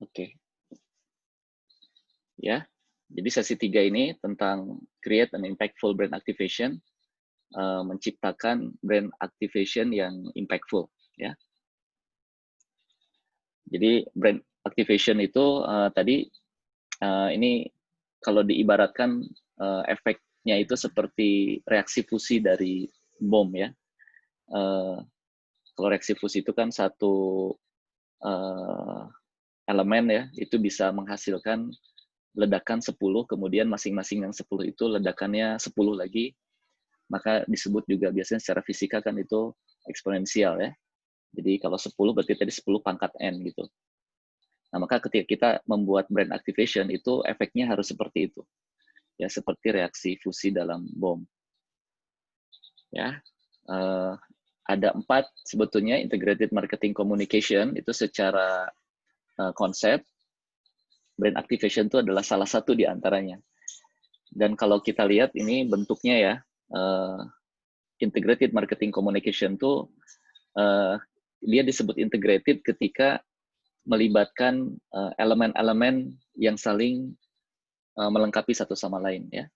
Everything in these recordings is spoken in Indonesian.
Oke, ya. Jadi sesi 3 ini tentang create an impactful brand activation, menciptakan brand activation yang impactful, ya. Jadi brand activation itu, tadi, ini kalau diibaratkan, efeknya itu seperti reaksi fusi dari bom ya. Eee, Kalau reaksi fusi itu kan satu, eee, elemen ya, itu bisa menghasilkan ledakan 10, kemudian masing-masing yang 10 itu ledakannya 10 lagi, maka disebut juga biasanya secara fisika kan itu eksponensial ya. Jadi kalau 10 berarti tadi 10 pangkat N gitu. Nah, maka ketika kita membuat brand activation itu efeknya harus seperti itu. Ya, seperti reaksi fusi dalam bom. Ya, uh, ada 4 sebetulnya integrated marketing communication itu secara konsep. Brand activation itu adalah salah satu di antaranya. Dan kalau kita lihat ini bentuknya ya, uh, integrated marketing communication itu dia disebut integrated ketika melibatkan elemen-elemen yang saling melengkapi satu sama lain ya.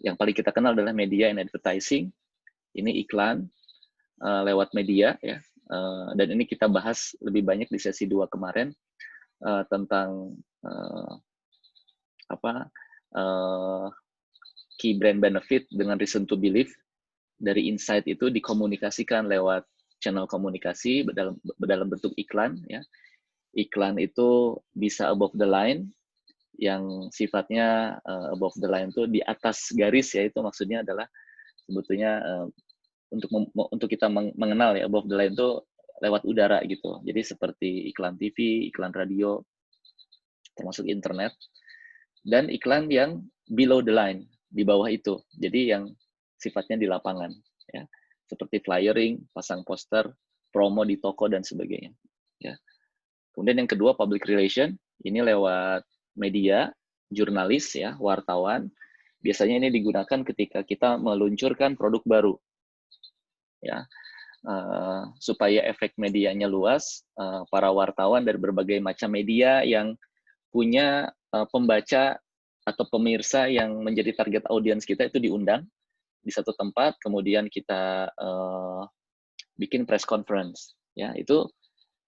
Yang paling kita kenal adalah media and advertising. Ini iklan lewat media ya. Dan ini kita bahas lebih banyak di sesi 2 kemarin tentang key brand benefit dengan reason to believe. Dari insight itu dikomunikasikan lewat channel komunikasi dalam bentuk iklan ya. Iklan itu bisa above the line, yang sifatnya above the line itu di atas garis ya, itu maksudnya adalah sebetulnya untuk kita mengenal ya, above the line itu lewat udara gitu. Jadi seperti iklan TV, iklan radio, termasuk internet, dan iklan yang below the line, di bawah itu. Jadi yang sifatnya di lapangan ya. Seperti flyering, pasang poster, promo di toko dan sebagainya ya. Kemudian yang kedua public relation, ini lewat media, jurnalis ya, wartawan. Biasanya ini digunakan ketika kita meluncurkan produk baru ya. Supaya efek medianya luas, para wartawan dari berbagai macam media yang punya pembaca atau pemirsa yang menjadi target audiens kita itu diundang di satu tempat, kemudian kita bikin press conference ya. Itu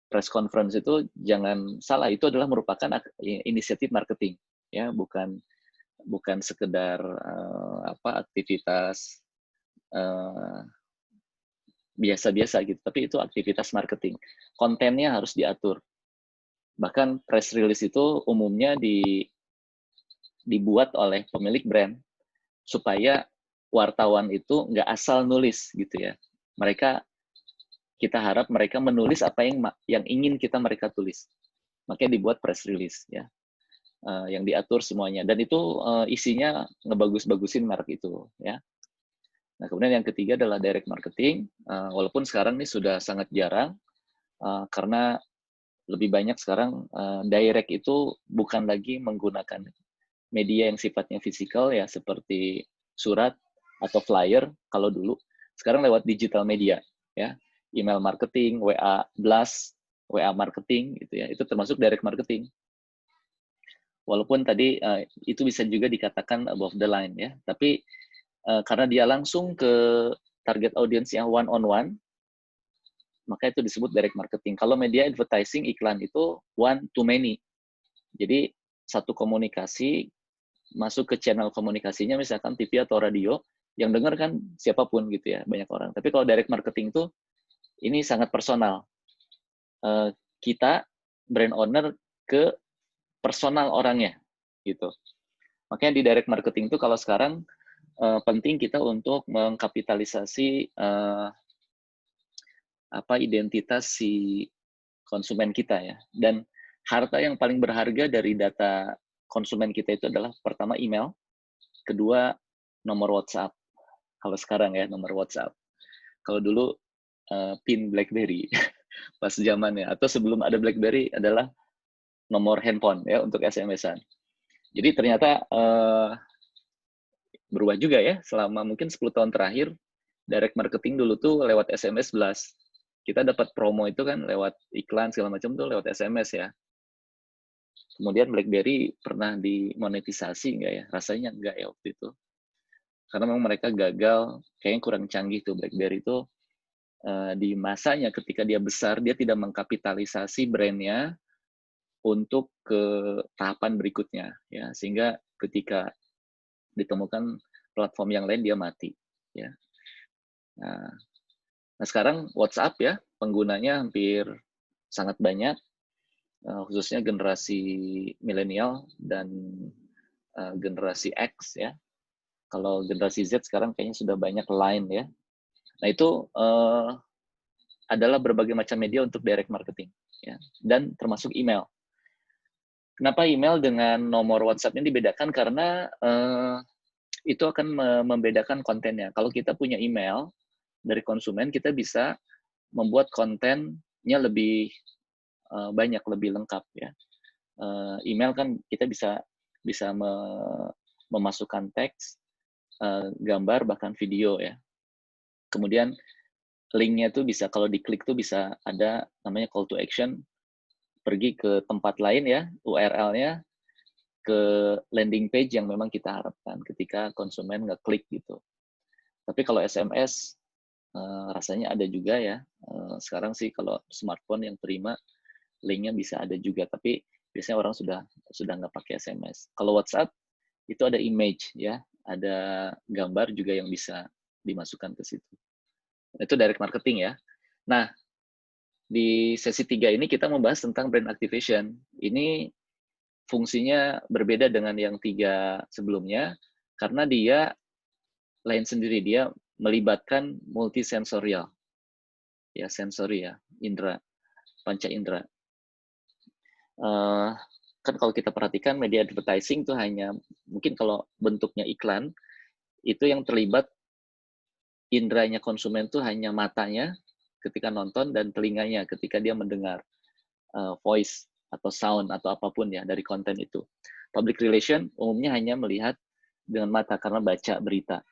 press conference itu jangan salah, itu adalah merupakan inisiatif marketing ya, bukan bukan sekedar aktivitas biasa-biasa gitu, tapi itu aktivitas marketing. Kontennya harus diatur. Bahkan press release itu umumnya dibuat oleh pemilik brand supaya wartawan itu nggak asal nulis gitu ya. Kita harap mereka menulis apa yang ingin mereka tulis. Makanya dibuat press release ya, yang diatur semuanya. Dan itu isinya ngebagus-bagusin merek itu ya. Nah, kemudian yang ketiga adalah direct marketing. Walaupun sekarang ini sudah sangat jarang, karena lebih banyak sekarang direct itu bukan lagi menggunakan media yang sifatnya fisikal ya, seperti surat atau flyer kalau dulu. Sekarang lewat digital media ya, email marketing, WA blast, WA marketing gitu ya. Itu termasuk direct marketing. Walaupun tadi itu bisa juga dikatakan above the line ya, tapi karena dia langsung ke target audience yang one on one, maka itu disebut direct marketing. Kalau media advertising, iklan itu one to many. Jadi satu komunikasi masuk ke channel komunikasinya, misalkan TV atau radio, yang dengar kan siapapun gitu ya, banyak orang. Tapi kalau direct marketing itu ini sangat personal. Kita brand owner ke personal orangnya gitu. Makanya di direct marketing itu kalau sekarang penting kita untuk mengkapitalisasi identitas si konsumen kita ya. Dan harta yang paling berharga dari data konsumen kita itu adalah pertama email, kedua nomor WhatsApp. Kalau sekarang ya nomor WhatsApp. Kalau dulu PIN BlackBerry pas zamannya, atau sebelum ada BlackBerry adalah nomor handphone ya untuk SMS-an. Jadi ternyata berubah juga ya selama mungkin 10 tahun terakhir. Direct marketing dulu tuh lewat SMS blast. Kita dapat promo itu kan lewat iklan segala macam tuh lewat SMS ya. Kemudian BlackBerry pernah dimonetisasi nggak ya? Rasanya nggak ya waktu itu. Karena memang mereka gagal, kayaknya kurang canggih tuh BlackBerry itu di masanya ketika dia besar, dia tidak mengkapitalisasi brand-nya untuk ke tahapan berikutnya, ya. Sehingga ketika ditemukan platform yang lain, dia mati, ya. Nah, sekarang WhatsApp ya, penggunanya hampir sangat banyak, khususnya generasi milenial dan generasi X ya. Kalau generasi Z sekarang kayaknya sudah banyak Line ya. Nah itu adalah berbagai macam media untuk direct marketing ya, dan termasuk email. Kenapa email dengan nomor WhatsApp ini dibedakan? Karena itu akan membedakan kontennya. Kalau kita punya email dari konsumen, kita bisa membuat kontennya lebih banyak, lebih lengkap ya. Email kan kita bisa memasukkan teks, gambar, bahkan video ya. Kemudian link-nya tuh bisa, kalau diklik tuh bisa ada namanya call to action, pergi ke tempat lain ya, URL-nya ke landing page yang memang kita harapkan ketika konsumen ngeklik gitu. Tapi kalau SMS rasanya ada juga ya. Sekarang sih kalau smartphone yang terima link-nya bisa ada juga, tapi biasanya orang sudah nggak pakai SMS. Kalau WhatsApp itu ada image ya, ada gambar juga yang bisa dimasukkan ke situ. Itu direct marketing ya. Nah, di sesi 3 ini kita membahas tentang brand activation. Ini fungsinya berbeda dengan yang 3 sebelumnya, karena dia lain sendiri, dia melibatkan multisensorial. Ya, sensori ya, indera, panca indera. Kan kalau kita perhatikan media advertising itu hanya, mungkin kalau bentuknya iklan, itu yang terlibat inderanya konsumen itu hanya matanya ketika nonton dan telinganya ketika dia mendengar voice atau sound atau apapun ya dari konten itu. Public relation umumnya hanya melihat dengan mata karena baca berita.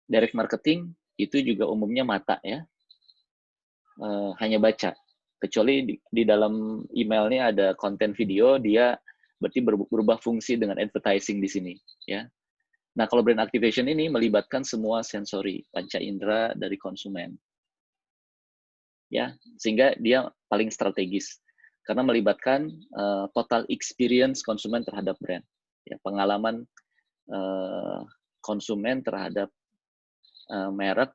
Direct marketing itu juga umumnya mata ya, hanya baca. Kecuali di dalam emailnya ada konten video, dia berarti berubah fungsi dengan advertising di sini ya. Nah, kalau brand activation ini melibatkan semua sensori, panca indera dari konsumen. Ya, sehingga dia paling strategis karena melibatkan total experience konsumen terhadap brand. Ya, pengalaman konsumen terhadap merek,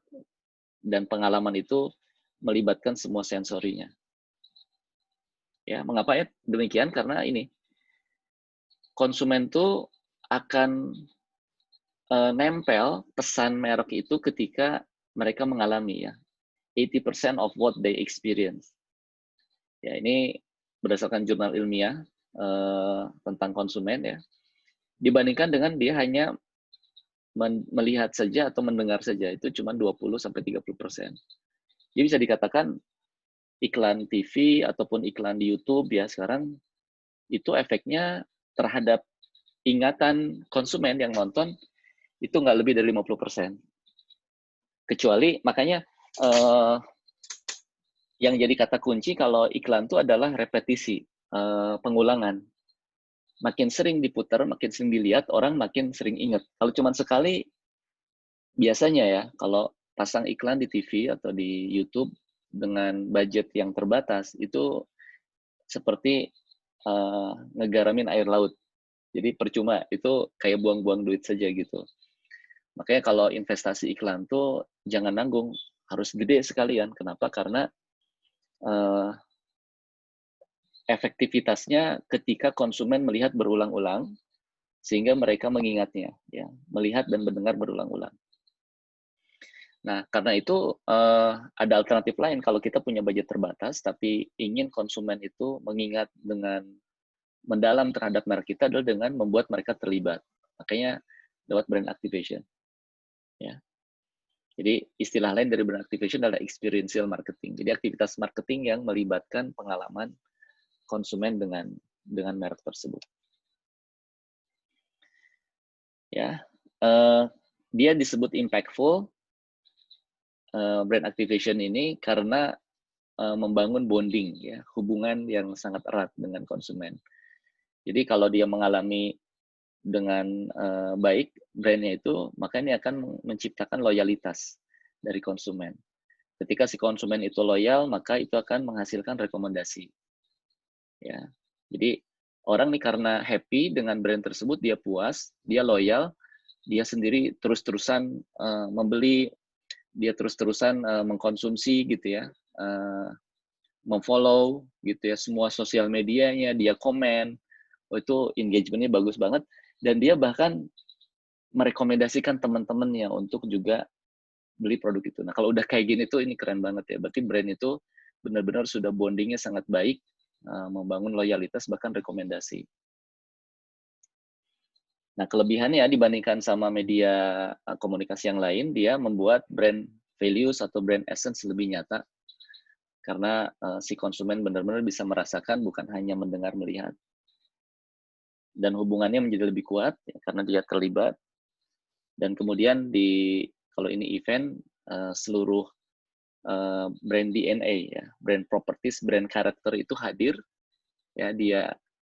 dan pengalaman itu melibatkan semua sensorinya. Ya, mengapa ya demikian? Karena ini konsumen tuh akan nempel pesan merek itu ketika mereka mengalami ya. 80% of what they experience. Ya, ini berdasarkan jurnal ilmiah tentang konsumen ya. Dibandingkan dengan dia hanya melihat saja atau mendengar saja, itu cuma 20-30%. Jadi bisa dikatakan iklan TV ataupun iklan di YouTube ya sekarang itu efeknya terhadap ingatan konsumen yang nonton itu nggak lebih dari 50%. Kecuali makanya yang jadi kata kunci kalau iklan itu adalah repetisi, pengulangan. Makin sering diputar, makin sering dilihat, orang makin sering ingat. Kalau cuma sekali, biasanya ya, kalau pasang iklan di TV atau di YouTube dengan budget yang terbatas, itu seperti ngegaramin air laut. Jadi percuma, itu kayak buang-buang duit saja gitu. Makanya kalau investasi iklan tuh jangan nanggung, harus gede sekalian. Kenapa? Karena efektivitasnya ketika konsumen melihat berulang-ulang, sehingga mereka mengingatnya, ya, melihat dan mendengar berulang-ulang. Nah, karena itu ada alternatif lain kalau kita punya budget terbatas, tapi ingin konsumen itu mengingat dengan mendalam terhadap merek kita adalah dengan membuat mereka terlibat. Makanya lewat brand activation. Ya. Jadi istilah lain dari brand activation adalah experiential marketing. Jadi aktivitas marketing yang melibatkan pengalaman konsumen dengan merek tersebut. Ya, dia disebut impactful brand activation ini karena membangun bonding, ya, hubungan yang sangat erat dengan konsumen. Jadi kalau dia mengalami dengan baik brandnya itu, maka ini akan menciptakan loyalitas dari konsumen. Ketika si konsumen itu loyal, maka itu akan menghasilkan rekomendasi. Ya, jadi orang nih karena happy dengan brand tersebut, dia puas, dia loyal, dia sendiri terus-terusan membeli, dia terus-terusan mengkonsumsi gitu ya, memfollow gitu ya semua sosial medianya, dia komen, itu engagement-nya bagus banget, dan dia bahkan merekomendasikan teman-temannya untuk juga beli produk itu. Nah, kalau udah kayak gini tuh ini keren banget ya. Berarti brand itu benar-benar sudah bondingnya sangat baik, membangun loyalitas bahkan rekomendasi. Nah, kelebihannya dibandingkan sama media komunikasi yang lain, dia membuat brand values atau brand essence lebih nyata karena si konsumen benar-benar bisa merasakan bukan hanya mendengar melihat. Dan hubungannya menjadi lebih kuat ya, karena dia terlibat. Dan kemudian kalau ini event, seluruh brand DNA ya, brand properties, brand karakter itu hadir ya,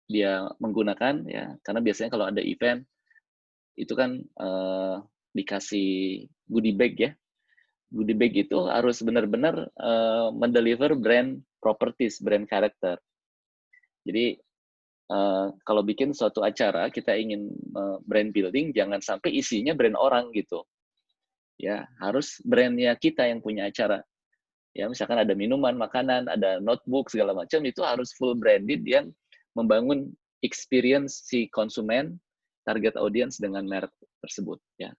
dia menggunakan ya, karena biasanya kalau ada event itu kan dikasih goodie bag ya. Goodie bag itu harus benar-benar mendeliver brand properties, brand karakter. Jadi kalau bikin suatu acara kita ingin brand building, jangan sampai isinya brand orang gitu. Ya, harus brandnya kita yang punya acara. Ya, misalkan ada minuman, makanan, ada notebook segala macam, itu harus full branded yang membangun experience si konsumen, target audience dengan merek tersebut. Ya,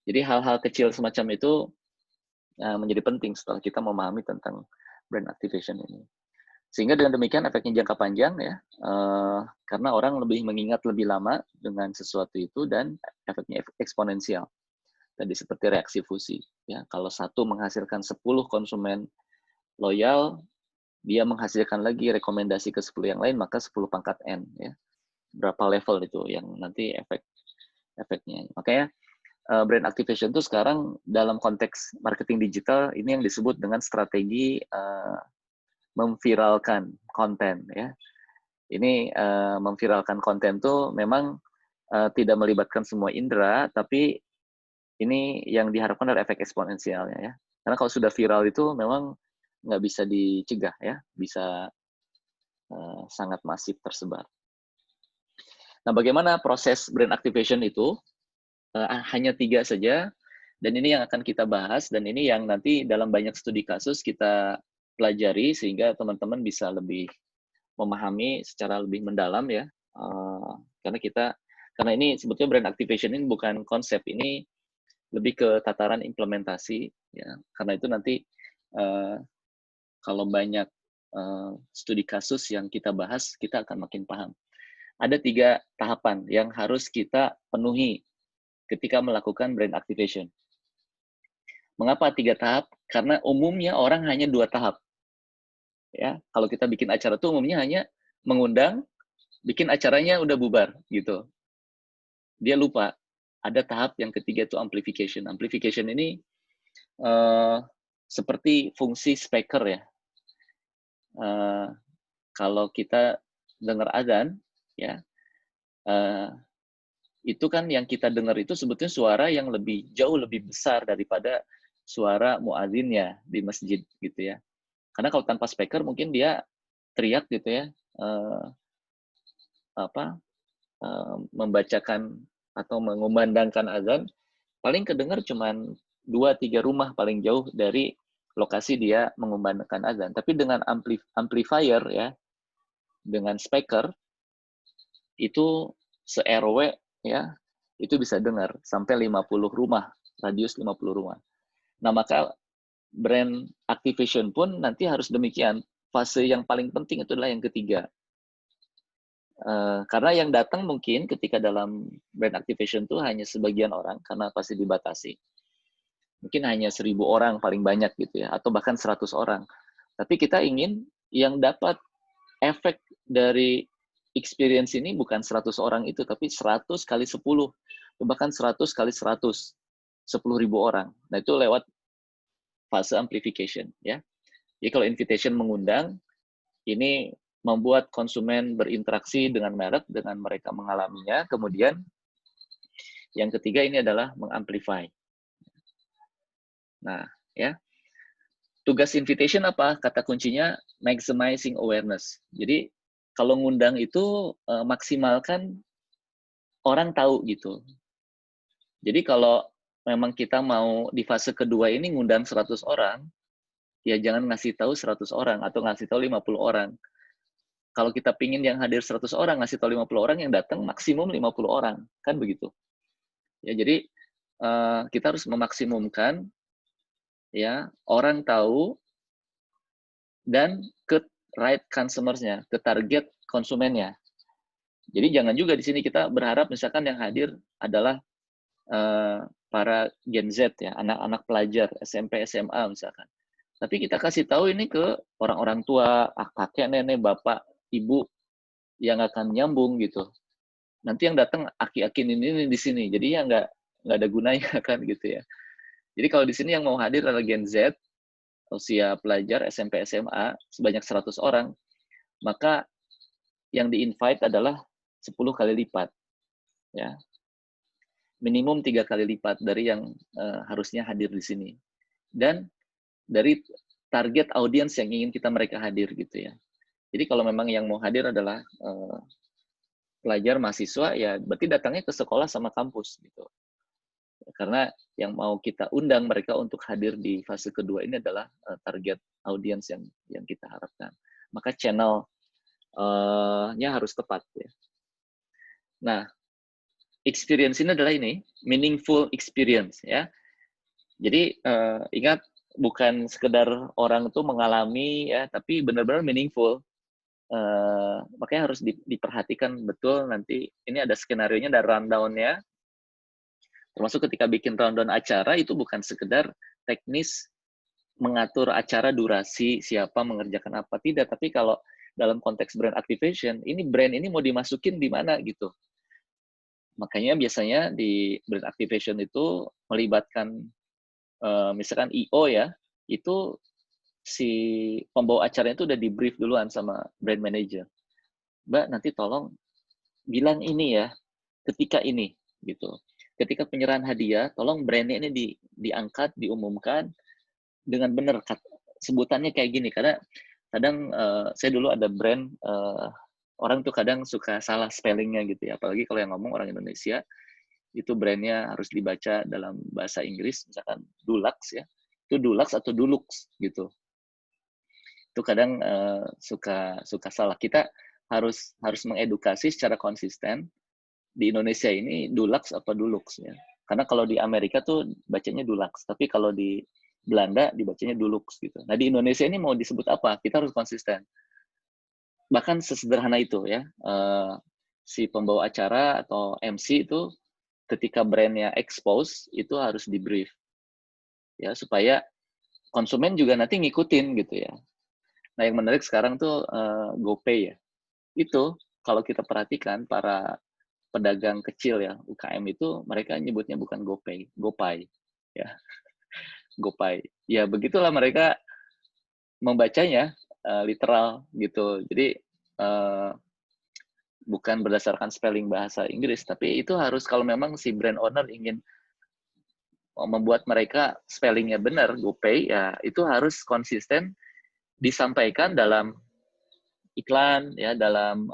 jadi hal-hal kecil semacam itu menjadi penting setelah kita memahami tentang brand activation ini. Sehingga dengan demikian efeknya jangka panjang ya, karena orang lebih mengingat lebih lama dengan sesuatu itu dan efeknya eksponensial. Tadi seperti reaksi fusi. Ya, kalau satu menghasilkan 10 konsumen loyal, dia menghasilkan lagi rekomendasi ke 10 yang lain, maka 10 pangkat N. Ya. Berapa level itu yang nanti efeknya. Makanya brand activation itu sekarang dalam konteks marketing digital, ini yang disebut dengan strategi memviralkan konten. Ya. Ini memviralkan konten tuh memang tidak melibatkan semua indera, tapi ini yang diharapkan adalah efek eksponensialnya ya. Karena kalau sudah viral itu memang nggak bisa dicegah ya, bisa sangat masif tersebar. Nah, bagaimana proses brand activation itu? Hanya 3 saja, dan ini yang akan kita bahas, dan ini yang nanti dalam banyak studi kasus kita pelajari, sehingga teman-teman bisa lebih memahami secara lebih mendalam ya. Karena ini sebetulnya brand activation ini bukan konsep, ini lebih ke tataran implementasi ya, karena itu nanti kalau banyak studi kasus yang kita bahas, kita akan makin paham. Ada 3 tahapan yang harus kita penuhi ketika melakukan brand activation. Mengapa 3 tahap? Karena umumnya orang hanya 2 tahap. Ya, kalau kita bikin acara tuh umumnya hanya mengundang, bikin acaranya udah bubar gitu. Dia lupa ada tahap yang ketiga itu amplification. Amplification ini seperti fungsi speaker ya. Kalau kita dengar adzan, ya, itu kan yang kita dengar itu sebetulnya suara yang jauh lebih besar daripada suara muadzinnya di masjid gitu ya. Karena kalau tanpa speaker mungkin dia teriak gitu ya, membacakan atau mengumandangkan azan, paling kedengar cuman 2-3 rumah paling jauh dari lokasi dia mengumandangkan azan. Tapi dengan amplifier ya, dengan speaker, itu se-RW ya, itu bisa dengar sampai 50 rumah, radius 50 rumah. Nah, maka brand activation pun nanti harus demikian. Fase yang paling penting itu adalah yang ketiga. Karena yang datang mungkin ketika dalam brand activation itu hanya sebagian orang, karena pasti dibatasi. Mungkin hanya 1.000 orang paling banyak gitu ya, atau bahkan 100 orang. Tapi kita ingin yang dapat efek dari experience ini bukan 100 orang itu, tapi 100 kali 10, bahkan 100 kali 100, 10.000 orang. Nah, itu lewat fase amplification ya. Jadi kalau invitation mengundang, ini membuat konsumen berinteraksi dengan merek, dengan mereka mengalaminya. Kemudian yang ketiga ini adalah mengamplify. Nah, ya. Tugas invitation apa? Kata kuncinya maximizing awareness. Jadi kalau ngundang itu maksimalkan orang tahu gitu. Jadi kalau memang kita mau di fase kedua ini ngundang 100 orang, ya jangan ngasih tahu 100 orang atau ngasih tahu 50 orang. Kalau kita pingin yang hadir 100 orang, ngasih tahu 50 orang, yang datang maksimum 50 orang. Kan begitu. Ya, jadi kita harus memaksimumkan ya orang tahu dan ke right consumersnya, ke target konsumennya. Jadi jangan juga di sini kita berharap misalkan yang hadir adalah para Gen Z ya, anak-anak pelajar SMP, SMA misalkan. Tapi kita kasih tahu ini ke orang-orang tua, kakek, nenek, bapak, ibu yang akan nyambung gitu. Nanti yang datang aki-aki ini di sini, jadi ya nggak ada gunanya kan gitu ya. Jadi kalau di sini yang mau hadir adalah Gen Z, usia pelajar SMP, SMA sebanyak 100 orang, maka yang di-invite adalah 10 kali lipat. Ya. Minimum 3 kali lipat dari yang harusnya hadir di sini. Dan dari target audiens yang ingin mereka hadir gitu ya. Jadi kalau memang yang mau hadir adalah pelajar mahasiswa, ya berarti datangnya ke sekolah sama kampus gitu. Karena yang mau kita undang mereka untuk hadir di fase kedua ini adalah target audiens yang kita harapkan. Maka channel-nya harus tepat ya. Nah, experience ini adalah ini, meaningful experience ya. Jadi ingat, bukan sekedar orang itu mengalami ya, tapi benar-benar meaningful. Makanya harus diperhatikan betul nanti. Ini ada skenario-nya, ada rundown-nya. Termasuk ketika bikin rundown acara itu bukan sekedar teknis mengatur acara, durasi, siapa mengerjakan apa, tidak. Tapi kalau dalam konteks brand activation, ini brand ini mau dimasukin di mana gitu. Makanya biasanya di brand activation itu melibatkan misalkan I.O. ya, itu si pembawa acaranya itu udah di brief duluan sama brand manager. Mbak, nanti tolong bilang ini ya, ketika ini gitu. Ketika penyerahan hadiah, tolong brandnya ini diangkat, diumumkan dengan benar sebutannya kayak gini. Karena kadang saya dulu ada brand, orang tuh kadang suka salah spellingnya gitu ya. Apalagi kalau yang ngomong orang Indonesia, itu brandnya harus dibaca dalam bahasa Inggris, misalkan Dulux ya. Itu Dulux atau Dulux gitu. Itu kadang suka salah. Kita harus mengedukasi secara konsisten. Di Indonesia ini Dulux apa Dulux ya. Karena kalau di Amerika tuh bacanya Dulux, tapi kalau di Belanda dibacanya Dulux gitu. Nah, di Indonesia ini mau disebut apa? Kita harus konsisten. Bahkan sesederhana itu ya. Si pembawa acara atau MC itu ketika brandnya expose itu harus di brief. Ya, supaya konsumen juga nanti ngikutin gitu ya. Nah, yang menarik sekarang tuh GoPay ya. Itu kalau kita perhatikan para pedagang kecil ya, UKM itu mereka nyebutnya bukan GoPay, GoPay ya. GoPay. Ya begitulah mereka membacanya literal gitu. Jadi bukan berdasarkan spelling bahasa Inggris, tapi itu harus kalau memang si brand owner ingin membuat mereka spellingnya benar, GoPay, ya itu harus konsisten disampaikan dalam iklan ya, dalam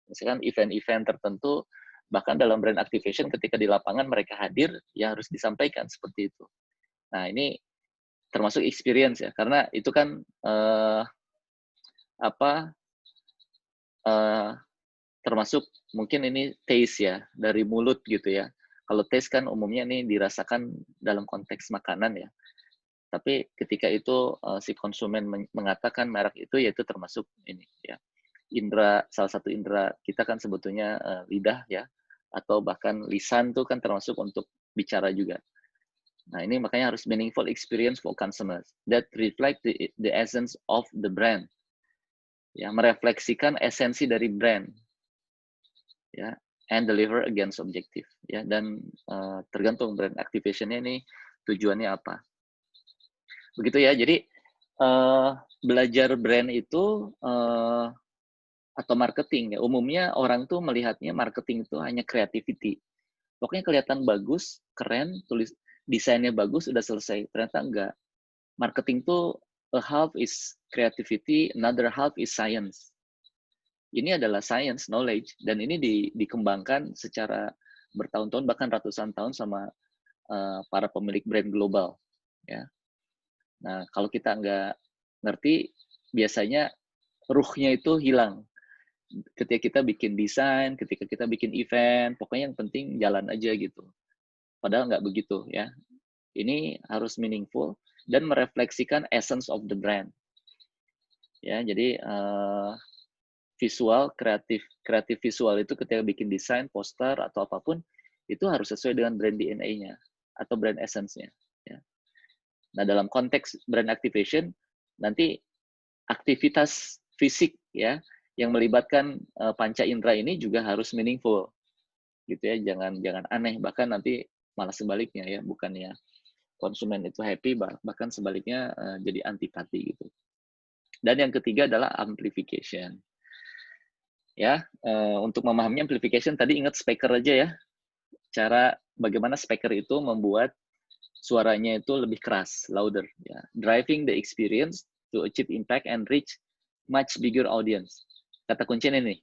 misalkan event-event tertentu, bahkan dalam brand activation ketika di lapangan mereka hadir, ya harus disampaikan seperti itu. Nah, ini termasuk experience ya, karena itu kan termasuk mungkin ini taste ya, dari mulut gitu ya. Kalau taste kan umumnya ini dirasakan dalam konteks makanan ya. Tapi ketika itu si konsumen mengatakan merek itu, yaitu termasuk ini ya. Indra, salah satu indera kita kan sebetulnya lidah ya, atau bahkan lisan tuh kan termasuk untuk bicara juga. Nah, ini makanya harus meaningful experience for consumers that reflect the essence of the brand. Ya, merefleksikan esensi dari brand. Ya, and deliver against objective. Ya, dan tergantung brand activation-nya ini tujuannya apa. Begitu ya. Jadi belajar brand itu atau marketing ya, umumnya orang tuh melihatnya marketing itu hanya creativity. Pokoknya kelihatan bagus, keren, tulis desainnya bagus, udah selesai. Ternyata enggak. Marketing tuh a half is creativity, another half is science. Ini adalah science, knowledge, dan ini dikembangkan secara bertahun-tahun, bahkan ratusan tahun sama para pemilik brand global. Ya. Nah, kalau kita nggak ngerti, biasanya ruhnya itu hilang. Ketika kita bikin desain, ketika kita bikin event, pokoknya yang penting jalan aja gitu. Padahal nggak begitu ya. Ini harus meaningful dan merefleksikan essence of the brand. Ya, jadi visual, kreatif visual itu ketika bikin desain, poster atau apapun itu harus sesuai dengan brand DNA-nya atau brand essence-nya. Ya. Nah, dalam konteks brand activation nanti aktivitas fisik ya yang melibatkan panca indera ini juga harus meaningful, gitu ya. Jangan aneh, bahkan nanti malah sebaliknya ya, bukannya konsumen itu happy, bahkan sebaliknya jadi antipati gitu. Dan yang ketiga adalah amplification. Ya, untuk memahami amplification tadi ingat speaker aja ya. Cara bagaimana speaker itu membuat suaranya itu lebih keras, louder. Ya. Driving the experience to achieve impact and reach much bigger audience. Kata kuncinya ini,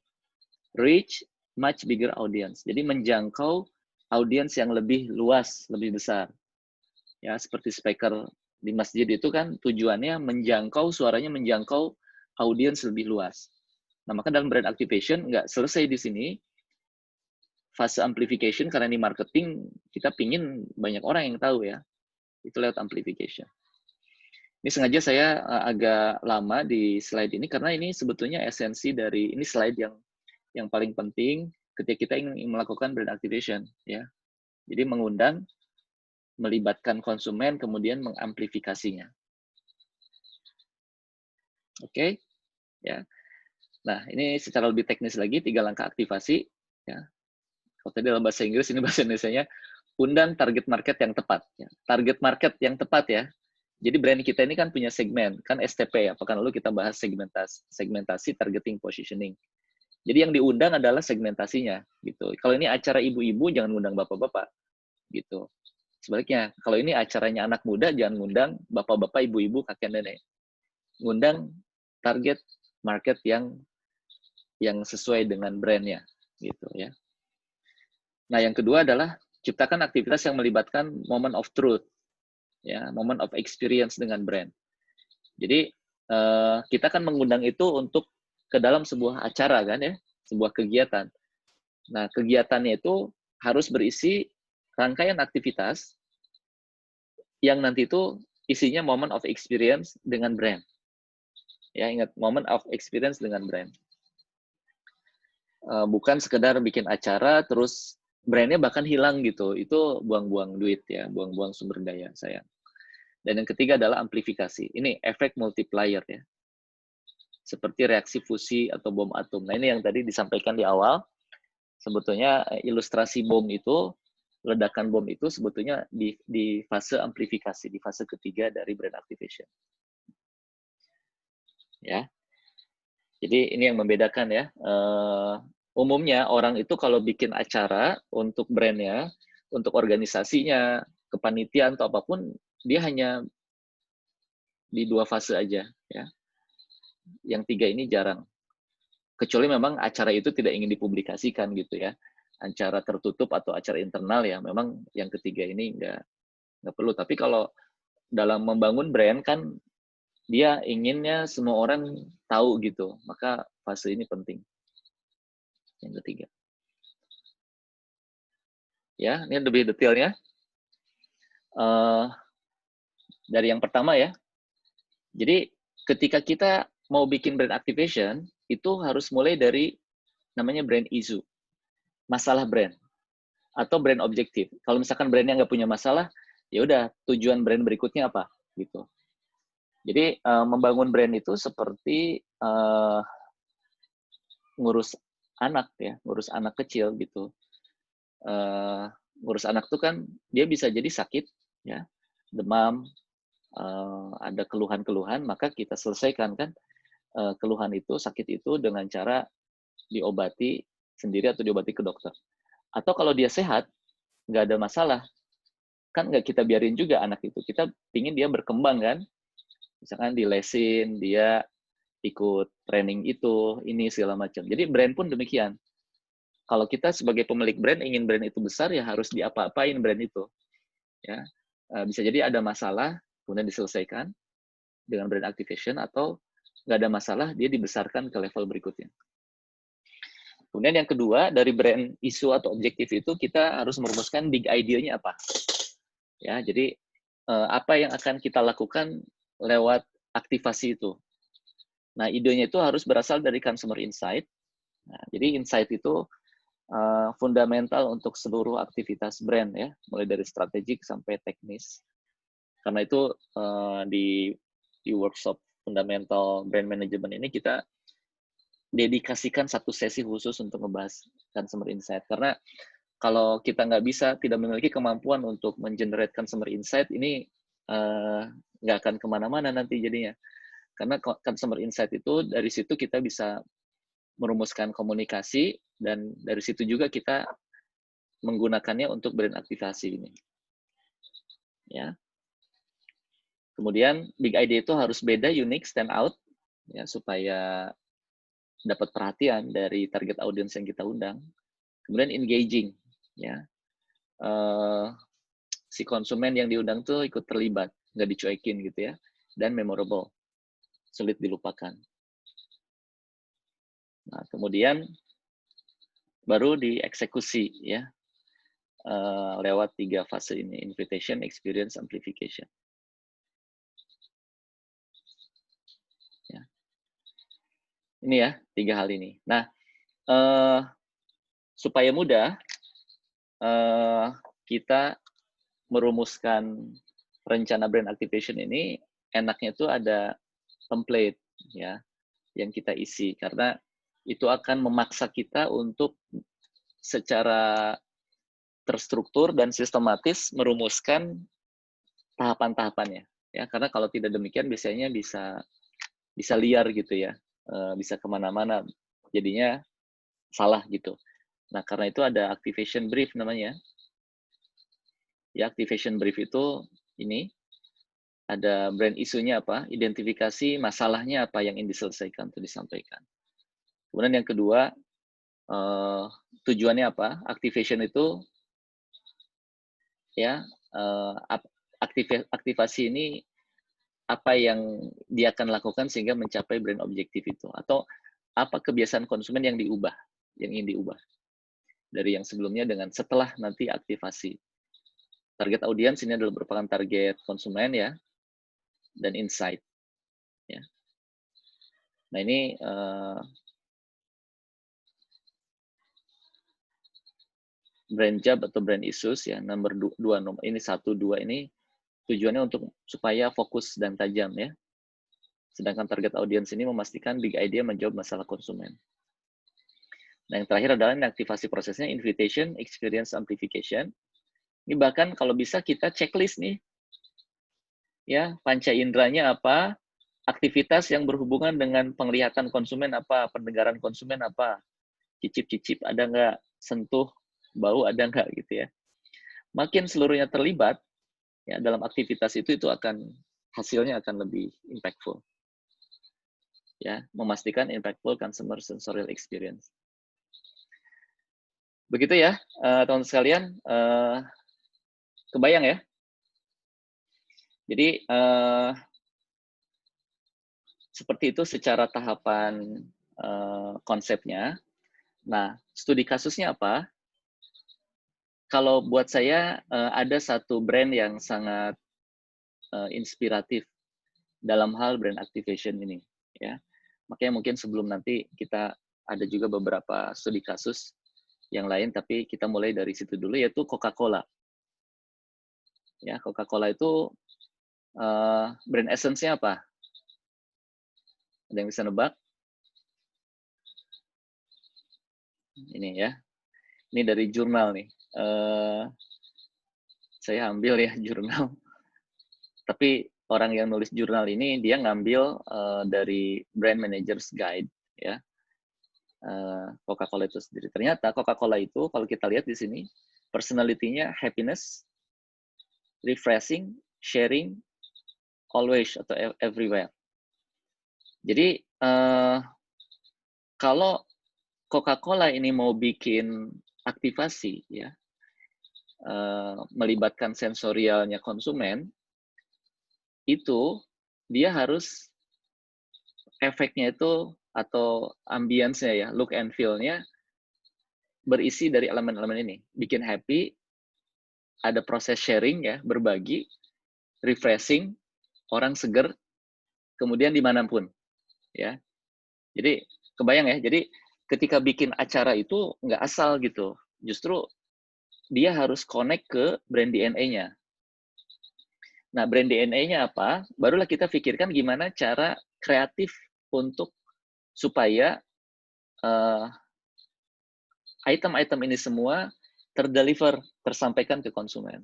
reach much bigger audience. Jadi menjangkau audiens yang lebih luas, lebih besar. Ya, seperti speaker di masjid itu kan tujuannya menjangkau, suaranya menjangkau audiens lebih luas. Nah, maka dalam brand activation nggak selesai di sini. Fase amplification, karena di marketing kita pingin banyak orang yang tahu ya. Itu lewat amplification. Ini sengaja saya agak lama di slide ini karena ini sebetulnya esensi dari ini slide yang paling penting ketika kita ingin melakukan brand activation ya. Jadi mengundang, melibatkan konsumen, kemudian mengamplifikasinya. Oke, ya. Nah, ini secara lebih teknis lagi 3 langkah aktivasi ya. Kalau tadi dalam bahasa Inggris, ini bahasa Indonesianya undang target market yang tepat ya. Target market yang tepat ya. Jadi brand kita ini kan punya segmen, kan STP ya. Pekan lalu kita bahas segmentasi targeting positioning. Jadi yang diundang adalah segmentasinya gitu. Kalau ini acara ibu-ibu jangan undang bapak-bapak gitu. Sebaliknya, kalau ini acaranya anak muda jangan ngundang bapak-bapak, ibu-ibu, kakek nenek. Ngundang target market yang sesuai dengan brandnya gitu ya. Nah, yang kedua adalah ciptakan aktivitas yang melibatkan moment of truth ya, moment of experience dengan brand. Jadi kita kan mengundang itu untuk ke dalam sebuah acara kan ya, sebuah kegiatan. Nah, kegiatannya itu harus berisi rangkaian aktivitas yang nanti itu isinya moment of experience dengan brand. Ya, ingat, moment of experience dengan brand. Bukan sekedar bikin acara terus brandnya bahkan hilang gitu. Itu buang-buang duit ya, buang-buang sumber daya sayang. Dan yang ketiga adalah amplifikasi. Ini efek multiplier ya. Seperti reaksi fusi atau bom atom. Nah, ini yang tadi disampaikan di awal. Sebetulnya ilustrasi bom itu, ledakan bom itu sebetulnya di fase amplifikasi, di fase ketiga dari brand activation. Ya. Jadi ini yang membedakan ya. Umumnya orang itu kalau bikin acara untuk brandnya, untuk organisasinya, kepanitiaan atau apapun, dia hanya di 2 fase aja ya. Yang 3 ini jarang. Kecuali memang acara itu tidak ingin dipublikasikan gitu ya. Acara tertutup atau acara internal ya, memang yang ketiga ini nggak perlu. Tapi kalau dalam membangun brand kan dia inginnya semua orang tahu gitu, maka fase ini penting. Yang ketiga. Ya, ini lebih detailnya. Dari yang pertama ya. Jadi ketika kita mau bikin brand activation, itu harus mulai dari namanya brand issue. Masalah brand. Atau brand objektif. Kalau misalkan brandnya nggak punya masalah, ya udah tujuan brand berikutnya apa gitu. Jadi membangun brand itu seperti ngurus anak ya, ngurus anak kecil gitu. Ngurus anak tuh kan dia bisa jadi sakit ya, demam ada keluhan-keluhan, maka kita selesaikan kan keluhan itu, sakit itu dengan cara diobati sendiri atau diobati ke dokter. Atau kalau dia sehat, nggak ada masalah, kan nggak kita biarin juga anak itu. Kita pingin dia berkembang kan, misalkan dilesin, dia ikut training itu, ini segala macam. Jadi brand pun demikian. Kalau kita sebagai pemilik brand ingin brand itu besar, ya harus diapa-apain brand itu. Ya, bisa jadi ada masalah, kemudian diselesaikan dengan brand activation, atau nggak ada masalah, dia dibesarkan ke level berikutnya. Kemudian yang kedua, dari brand isu atau objektif itu, kita harus merumuskan big idea-nya apa. Ya, jadi apa yang akan kita lakukan lewat aktivasi itu. Nah, idenya itu harus berasal dari consumer insight. Nah, jadi insight itu fundamental untuk seluruh aktivitas brand ya, mulai dari strategik sampai teknis. Karena itu di workshop fundamental brand management ini kita dedikasikan satu sesi khusus untuk membahas consumer insight. Karena kalau kita nggak bisa, tidak memiliki kemampuan untuk mengenerate consumer insight, ini nggak akan kemana-mana nanti jadinya. Karena consumer insight itu, dari situ kita bisa merumuskan komunikasi, dan dari situ juga kita menggunakannya untuk brand aktivasi ini. Ya. Kemudian big idea itu harus beda, unik, stand out, ya, supaya dapat perhatian dari target audience yang kita undang. Kemudian engaging, ya, si konsumen yang diundang tuh ikut terlibat, nggak dicuekin gitu ya, dan memorable, sulit dilupakan. Nah, kemudian baru dieksekusi ya, lewat 3 fase ini, invitation, experience, amplification. Ya. Ini ya, 3 hal ini. Nah, supaya mudah, kita merumuskan rencana brand activation ini, enaknya itu ada template ya yang kita isi, karena itu akan memaksa kita untuk secara terstruktur dan sistematis merumuskan tahapan-tahapannya ya, karena kalau tidak demikian biasanya bisa liar gitu ya, bisa kemana-mana, jadinya salah gitu. Nah, karena itu ada activation brief namanya. Ya, activation brief itu ini, ada brand isunya apa, identifikasi masalahnya apa yang ingin diselesaikan atau disampaikan. Kemudian yang kedua, tujuannya apa? Activation itu ya, aktivasi ini apa yang dia akan lakukan sehingga mencapai brand objektif itu, atau apa kebiasaan konsumen yang diubah, yang ingin diubah dari yang sebelumnya dengan setelah nanti aktivasi. Target audiens ini adalah merupakan target konsumen ya, dan insight ya. Nah, ini brand job atau brand issues ya, nomor 2, ini 1, 2 ini tujuannya untuk supaya fokus dan tajam ya. Sedangkan target audiens ini memastikan big idea menjawab masalah konsumen. Nah, yang terakhir adalah aktivasi prosesnya, invitation, experience, amplification. Ini bahkan kalau bisa kita checklist nih, ya, panca inderanya apa, aktivitas yang berhubungan dengan penglihatan konsumen apa, pendengaran konsumen apa, cicip-cicip ada nggak, sentuh, bau ada nggak gitu ya. Makin seluruhnya terlibat ya dalam aktivitas itu akan hasilnya akan lebih impactful. Ya, memastikan impactful consumer sensorial experience. Begitu ya, teman-teman sekalian, kebayang ya? Jadi seperti itu secara tahapan konsepnya. Nah, studi kasusnya apa? Kalau buat saya ada satu brand yang sangat inspiratif dalam hal brand activation ini, ya. Makanya mungkin sebelum nanti kita ada juga beberapa studi kasus yang lain, tapi kita mulai dari situ dulu, yaitu Coca-Cola. Ya, Coca-Cola itu brand essence-nya apa? Ada yang bisa nebak? Ini ya, ini dari jurnal nih. Saya ambil ya jurnal, tapi orang yang nulis jurnal ini dia ngambil dari Brand Manager's Guide ya. Coca-Cola itu sendiri. Ternyata Coca-Cola itu kalau kita lihat di sini personality-nya happiness, refreshing, sharing, always atau everywhere. Jadi kalau Coca-Cola ini mau bikin aktivasi ya, melibatkan sensorialnya konsumen, itu dia harus efeknya itu atau ambience-nya ya, look and feel-nya berisi dari elemen-elemen ini. Bikin happy, ada proses sharing ya, berbagi, refreshing, orang seger, kemudian dimanapun ya. Jadi kebayang ya, jadi ketika bikin acara itu nggak asal gitu, justru dia harus connect ke brand DNA-nya. Nah, brand DNA-nya apa? Barulah kita pikirkan gimana cara kreatif untuk supaya item-item ini semua terdeliver, tersampaikan ke konsumen.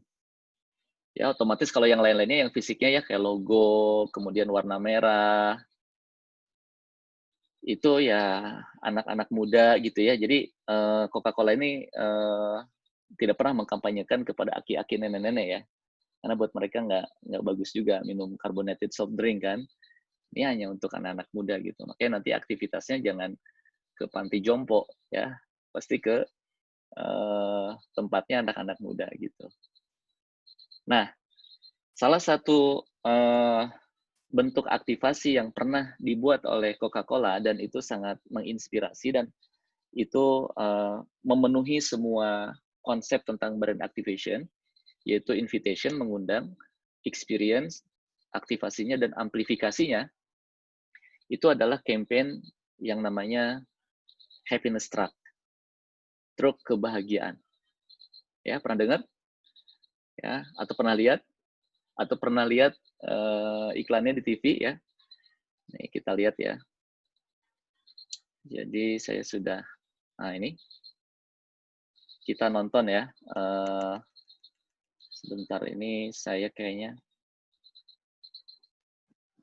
Ya, otomatis kalau yang lain-lainnya yang fisiknya ya kayak logo, kemudian warna merah, itu ya anak-anak muda gitu ya. Jadi Coca-Cola ini tidak pernah mengkampanyekan kepada aki-aki nenek-nenek ya. Karena buat mereka nggak bagus juga minum carbonated soft drink kan. Ini hanya untuk anak-anak muda gitu. Makanya nanti aktivitasnya jangan ke panti jompo ya, pasti ke tempatnya anak-anak muda gitu. Nah, salah satu bentuk aktivasi yang pernah dibuat oleh Coca-Cola dan itu sangat menginspirasi dan itu memenuhi semua konsep tentang brand activation, yaitu invitation, mengundang, experience, aktivasinya, dan amplifikasinya, itu adalah campaign yang namanya happiness truck, truk kebahagiaan. Ya, pernah dengar? Ya, atau pernah lihat? Atau pernah lihat iklannya di TV ya? Nih, kita lihat ya. Jadi saya sudah, nah ini, kita nonton ya. Sebentar ini saya kayaknya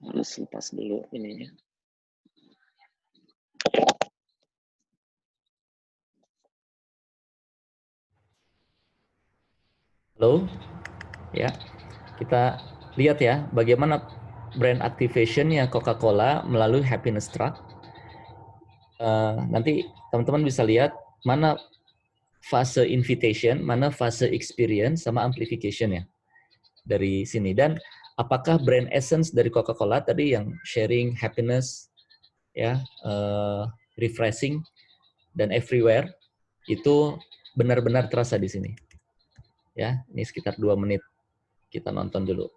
harus lepas dulu ininya. Halo, ya kita lihat ya bagaimana brand activation-nya Coca-Cola melalui happiness truck. Nanti teman-teman bisa lihat mana fase invitation, mana fase experience, sama amplification ya dari sini. Dan apakah brand essence dari Coca-Cola tadi yang sharing, happiness, ya, refreshing, dan everywhere itu benar-benar terasa di sini. Ya, ini sekitar 2 menit kita nonton dulu.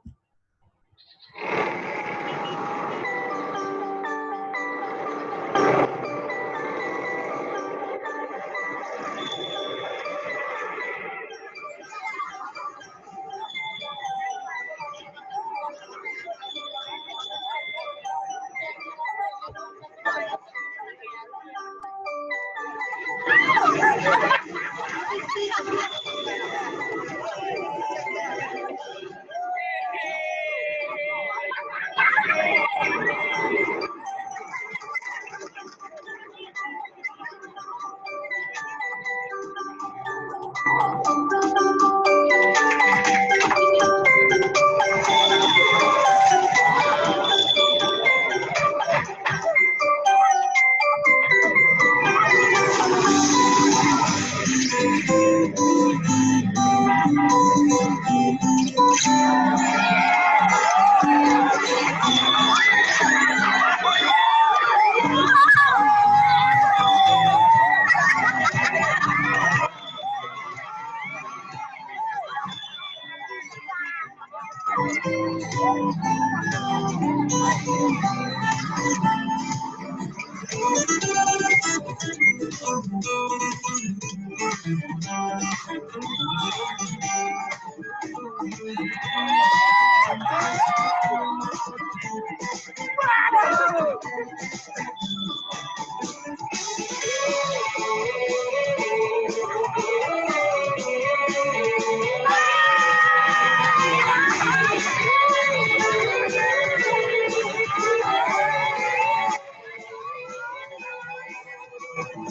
Oke,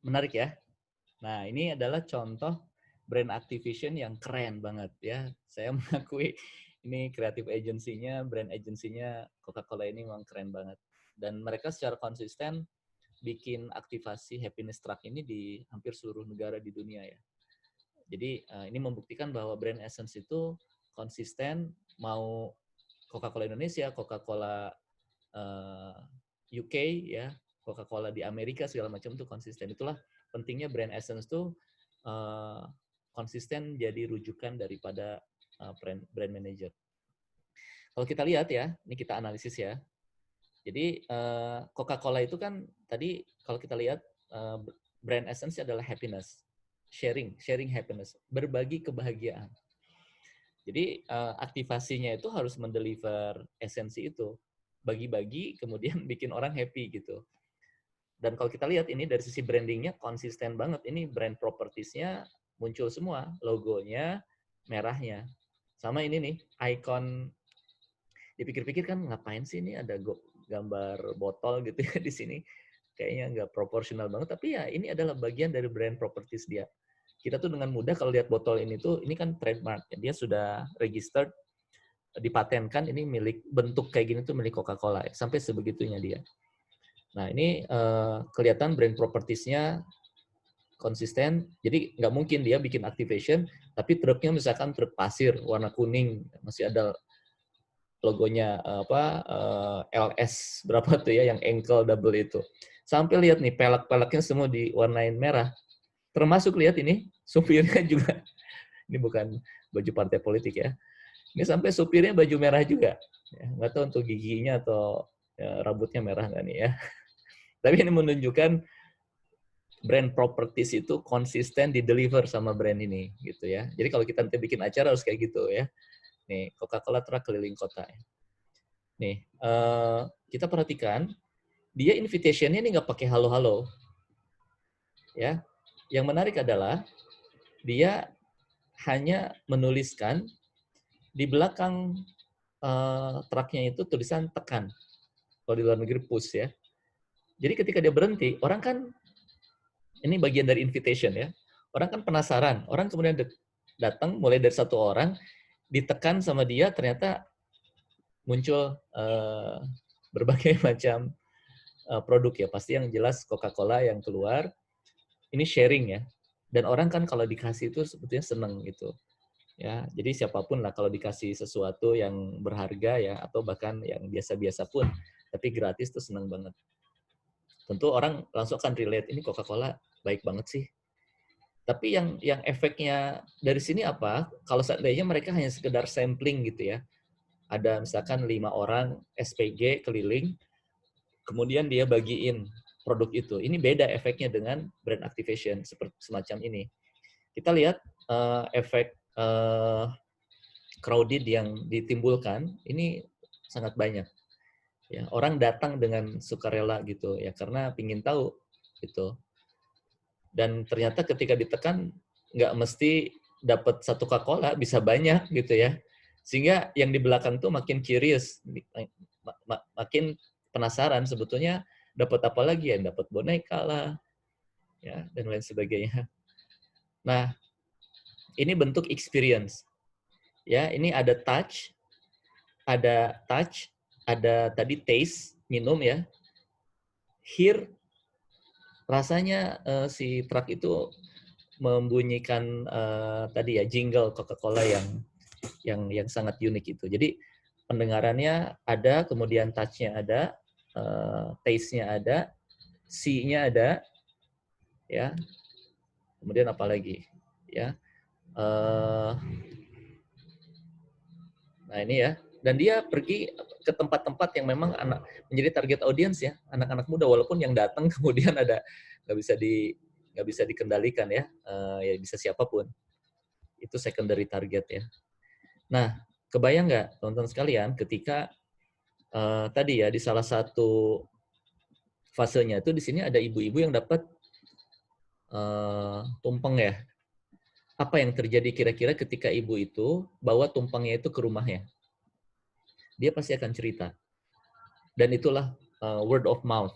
menarik ya. Nah, ini adalah contoh brand activation yang keren banget ya. Saya mengakui ini creative agency-nya, brand agency-nya Coca-Cola ini memang keren banget. Dan mereka secara konsisten bikin aktivasi happiness track ini di hampir seluruh negara di dunia ya. Jadi ini membuktikan bahwa brand essence itu konsisten, mau Coca-Cola Indonesia, Coca-Cola UK ya, Coca-Cola di Amerika segala macam itu konsisten. Itulah pentingnya brand essence tuh konsisten jadi rujukan daripada brand manager. Kalau kita lihat ya, ini kita analisis ya. Jadi Coca-Cola itu kan tadi kalau kita lihat brand essence adalah happiness, sharing happiness, berbagi kebahagiaan. Jadi aktivasinya itu harus mendeliver esensi itu, bagi-bagi kemudian bikin orang happy gitu. Dan kalau kita lihat ini dari sisi brandingnya konsisten banget. Ini brand propertiesnya muncul semua, logonya, merahnya. Sama ini nih, icon. Dipikir-pikir kan ngapain sih ini ada gambar botol gitu ya di sini. Kayaknya nggak proporsional banget. Tapi ya ini adalah bagian dari brand properties dia. Kita tuh dengan mudah kalau lihat botol ini tuh, ini kan trademark. Dia sudah registered, dipatenkan ini milik, bentuk kayak gini tuh milik Coca-Cola. Sampai sebegitunya dia. Nah, ini kelihatan brand propertiesnya konsisten, jadi nggak mungkin dia bikin activation, tapi truknya misalkan truk pasir warna kuning, masih ada logonya LS berapa tuh ya, yang ankle double itu. Sampai lihat nih, pelek-peleknya semua diwarnain merah. Termasuk lihat ini, supirnya juga, ini bukan baju partai politik ya, ini sampai supirnya baju merah juga. Ya, nggak tahu untuk giginya atau ya, rambutnya merah nggak nih ya. Tapi ini menunjukkan brand properties itu konsisten di deliver sama brand ini gitu ya. Jadi kalau kita nanti bikin acara harus kayak gitu ya. Nih, Coca-Cola Truck keliling kota. Nih, kita perhatikan dia invitation-nya ini nggak pakai halo-halo. Ya. Yang menarik adalah dia hanya menuliskan di belakang truknya itu tulisan tekan. Kalau di luar negeri push ya. Jadi ketika dia berhenti, orang kan ini bagian dari invitation ya. Orang kan penasaran, orang kemudian datang mulai dari satu orang, ditekan sama dia, ternyata muncul berbagai macam produk ya. Pasti yang jelas Coca-Cola yang keluar, ini sharing ya. Dan orang kan kalau dikasih itu sebetulnya seneng gitu. Ya, jadi siapapun lah kalau dikasih sesuatu yang berharga ya, atau bahkan yang biasa-biasa pun, tapi gratis tuh seneng banget. Tentu orang langsung akan relate, ini Coca-Cola baik banget sih. Tapi yang efeknya dari sini apa? Kalau seandainya mereka hanya sekedar sampling gitu ya, ada misalkan 5 orang SPG keliling, kemudian dia bagiin produk itu. Ini beda efeknya dengan brand activation seperti semacam ini. Kita lihat efek crowded yang ditimbulkan ini sangat banyak. Ya, orang datang dengan sukarela gitu ya karena pingin tahu gitu. Dan ternyata ketika ditekan nggak mesti dapat satu Coca-Cola, bisa banyak gitu ya. Sehingga yang di belakang tuh makin curious, makin penasaran sebetulnya dapat apa lagi ya, dapat boneka lah, ya dan lain sebagainya. Nah, ini bentuk experience. Ya, ini ada touch, ada tadi taste, minum ya. Hear, rasanya si truk itu membunyikan tadi ya jingle Coca-Cola yang sangat unik itu. Jadi pendengarannya ada, kemudian touch-nya ada, taste-nya ada, see-nya ada, ya. Kemudian apa lagi? Ya. Nah ini ya. Dan dia pergi ke tempat-tempat yang memang menjadi target audience ya, anak-anak muda. Walaupun yang datang kemudian ada nggak bisa dikendalikan ya, ya bisa siapapun. Itu secondary target ya. Nah, kebayang nggak teman-teman sekalian ketika tadi ya di salah satu fasenya itu di sini ada ibu-ibu yang dapat tumpeng ya. apa yang terjadi kira-kira ketika ibu itu bawa tumpangnya itu ke rumahnya? Dia pasti akan cerita. Dan itulah word of mouth,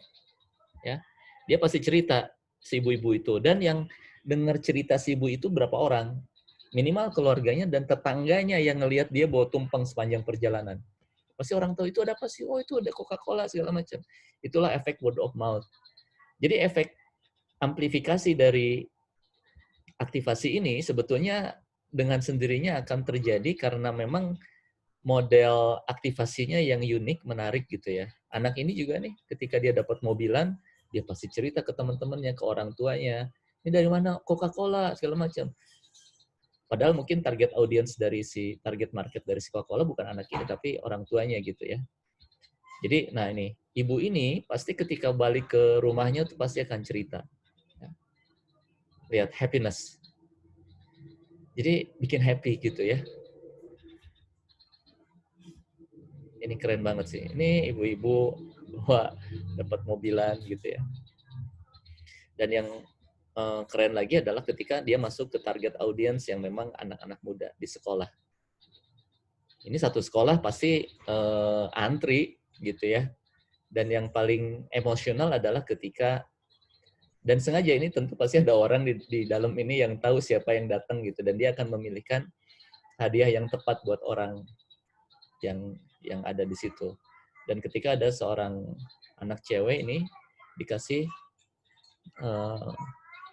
ya. Dia pasti cerita si ibu-ibu itu, dan yang dengar cerita si ibu itu berapa orang? Minimal keluarganya dan tetangganya yang ngelihat dia bawa tumpeng sepanjang perjalanan. Pasti orang tahu itu ada apa sih? Oh, itu ada Coca-Cola segala macam. Itulah efek word of mouth. Jadi efek amplifikasi dari aktivasi ini sebetulnya dengan sendirinya akan terjadi karena memang model aktivasinya yang unik, menarik gitu ya. Anak ini juga nih, ketika dia dapat mobilan, dia pasti cerita ke teman-temannya, ke orang tuanya. Ini dari mana? Coca-Cola, segala macam. Padahal mungkin target audience dari target market dari si Coca-Cola bukan anak ini, tapi orang tuanya gitu ya. Jadi, nah ini, ibu ini pasti ketika balik ke rumahnya tuh pasti akan cerita. Lihat, happiness. Jadi, bikin happy gitu ya. Ini keren banget sih. Ini ibu-ibu bawa dapat mobilan gitu ya. Dan yang keren lagi adalah ketika dia masuk ke target audience yang memang anak-anak muda di sekolah. Ini satu sekolah pasti antri gitu ya. Dan yang paling emosional adalah ketika, dan sengaja ini tentu pasti ada orang di dalam ini yang tahu siapa yang datang gitu, dan dia akan memilihkan hadiah yang tepat buat orang yang ada di situ. Dan ketika ada seorang anak cewek ini dikasih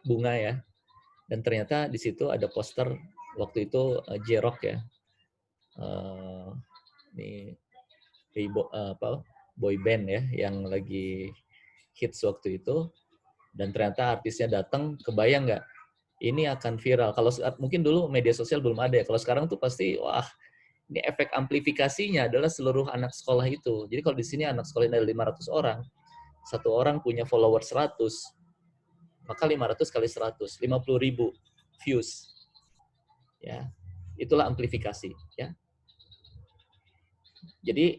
bunga ya, dan ternyata di situ ada poster waktu itu J-Rock ya, ini boy band ya yang lagi hits waktu itu, dan ternyata artisnya datang. Kebayang nggak? Ini akan viral. Kalau mungkin dulu media sosial belum ada ya. Kalau sekarang tuh pasti wah, ini efek amplifikasinya adalah seluruh anak sekolah itu. Jadi kalau di sini anak sekolah ini ada 500 orang, satu orang punya follower 100, maka 500 kali 100, 50.000 views. Ya, itulah amplifikasi. Ya. Jadi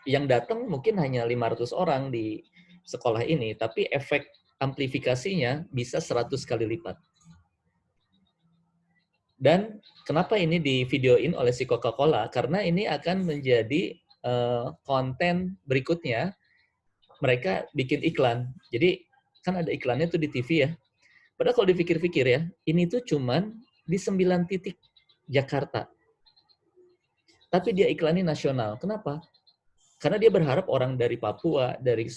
yang datang mungkin hanya 500 orang di sekolah ini, tapi efek amplifikasinya bisa 100 kali lipat. Dan kenapa ini di videoin oleh si Coca-Cola? Karena ini akan menjadi konten berikutnya. Mereka bikin iklan. Jadi kan ada iklannya tuh di TV ya. Padahal kalau dipikir-pikir ya, ini tuh cuman di 9 titik Jakarta. Tapi dia iklanin nasional. Kenapa? Karena dia berharap orang dari Papua, dari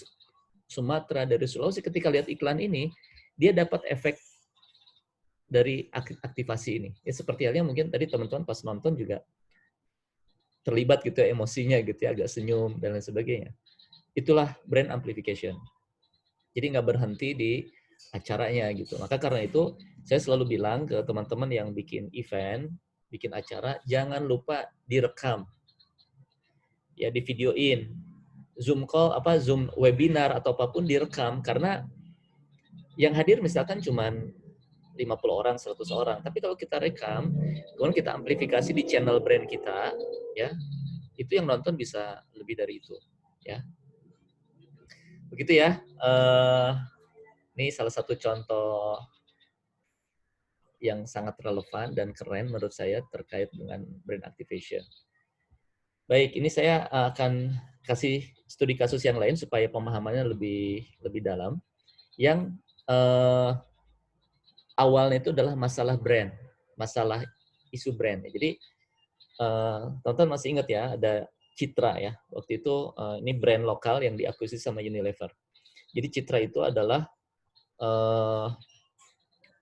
Sumatera, dari Sulawesi ketika lihat iklan ini, dia dapat efek dari aktivasi ini. Ya seperti halnya mungkin tadi teman-teman pas nonton juga terlibat gitu ya, emosinya gitu ya, agak senyum dan lain sebagainya. Itulah brand amplification. Jadi nggak berhenti di acaranya gitu. Maka karena itu saya selalu bilang ke teman-teman yang bikin event, bikin acara, jangan lupa direkam. Ya di videoin. Zoom call, Zoom webinar atau apapun direkam, karena yang hadir misalkan cuman 50 orang, 100 orang. Tapi kalau kita rekam, kemudian kita amplifikasi di channel brand kita, ya, itu yang nonton bisa lebih dari itu, ya. Begitu ya. Ini salah satu contoh yang sangat relevan dan keren menurut saya terkait dengan brand activation. Baik, ini saya akan kasih studi kasus yang lain supaya pemahamannya lebih dalam. Yang awalnya itu adalah masalah brand, masalah isu brand. Jadi teman-teman masih ingat ya, ada Citra ya. Waktu itu ini brand lokal yang diakuisisi sama Unilever. Jadi Citra itu adalah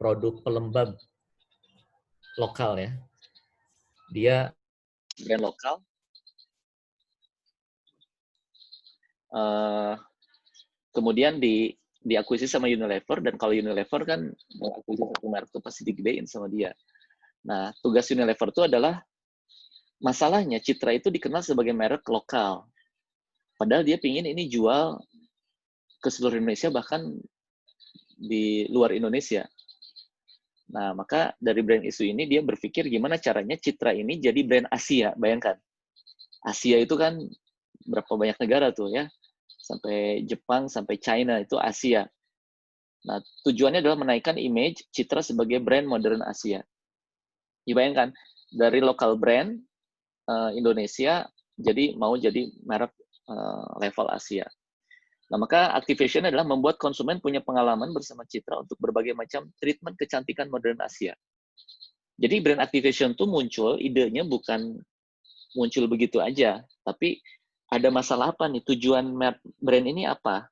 produk pelembab lokal ya. Dia brand lokal. Kemudian diakuisisi sama Unilever, dan kalau Unilever kan mau akuisisi satu merek itu pasti digedein sama dia. Nah, tugas Unilever itu adalah, masalahnya Citra itu dikenal sebagai merek lokal. Padahal dia pingin ini jual ke seluruh Indonesia, bahkan di luar Indonesia. Nah, maka dari brand isu ini dia berpikir gimana caranya Citra ini jadi brand Asia. Bayangkan, Asia itu kan berapa banyak negara tuh ya, sampai Jepang, sampai China, itu Asia. Nah, tujuannya adalah menaikkan image Citra sebagai brand modern Asia. Dibayangkan dari lokal brand Indonesia mau jadi merek level Asia. Nah, maka activation adalah membuat konsumen punya pengalaman bersama Citra untuk berbagai macam treatment kecantikan modern Asia. Jadi brand activation itu muncul, idenya bukan muncul begitu aja, tapi ada masalah apa nih, tujuan brand ini apa?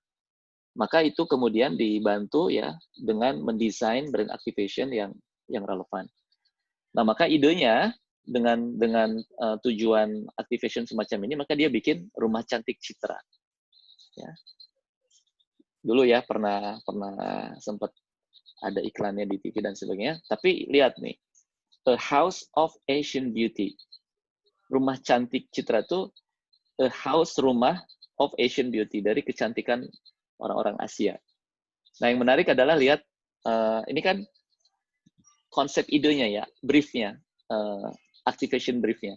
Maka itu kemudian dibantu ya dengan mendesain brand activation yang relevan. Nah, maka idenya dengan tujuan activation semacam ini, maka dia bikin rumah cantik Citra. Ya. Dulu ya pernah sempat ada iklannya di TV dan sebagainya. Tapi lihat nih, A House of Asian Beauty. Rumah cantik Citra itu a house, rumah of Asian Beauty, dari kecantikan orang-orang Asia. Nah, yang menarik adalah lihat, ini kan konsep idenya ya, briefnya, activation briefnya.